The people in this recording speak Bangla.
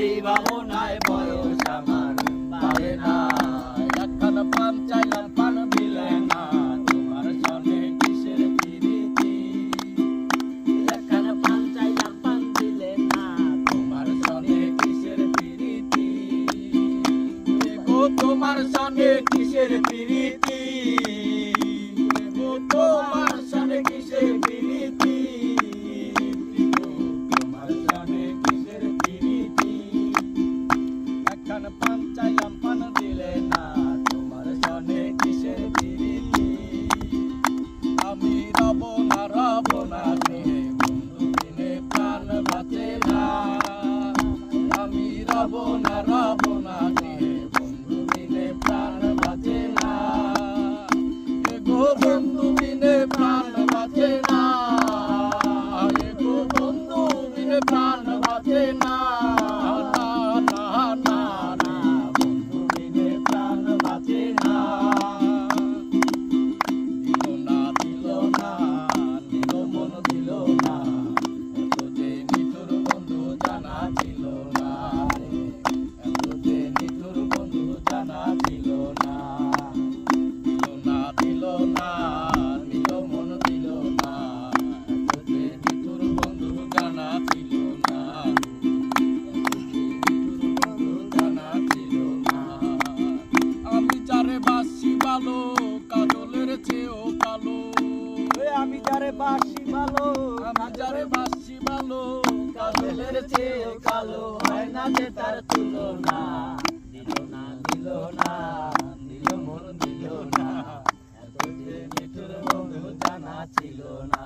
এই ভাবনায় বয়স আমার বাড়ে না। একখান পান চাইলাম পান দিলে না, তোমার সনে কিসের প্রীতি। একখান পান চাইলাম পান দিলে না, তোমার সনে কিসের প্রীতি। গো তোমার সনে কিসের প্রীতি, গো তোমার সনে কিসের প্রীতি, তোমার সনে কিসের প্রীতি। একখান পান চাইলাম পান দিলে না, তোমার সনে কিসের প্রীতি। আমি রব না স্নেহে বন্ধু বিনে প্রাণ বাঁচে না। আমি রব না স্নেহে বন্ধু বিনে প্রাণ বাঁচে না। এ গো বন্ধু বিনে প্রাণ বাঁচে না, এ গো বন্ধু বিনে প্রাণ বাঁচে না। না না না না, বন্ধু বিনে প্রাণ বাঁচে না। দিল না দিল মন দিল না, এত যে নিঠুর বন্ধু জানা ছিল না। এত যে নিঠুর বন্ধু জানা ছিল না। দিল না দিল মন দিল না, এত যে নিঠুর বন্ধু জানা ছিল না। জানা ছিল না। আমি যারে বাসি ভালো, কাজলের চেয়েও কালো। আমি যারে বাসি ভালো, আমি যারে বাসি ভালো, কাজলের চেয়েও কালো। হয় না যে তার তুলনা। দিল না দিল না, দিল মন দিল না, এত যে নিঠুর বন্ধু জানা ছিল না।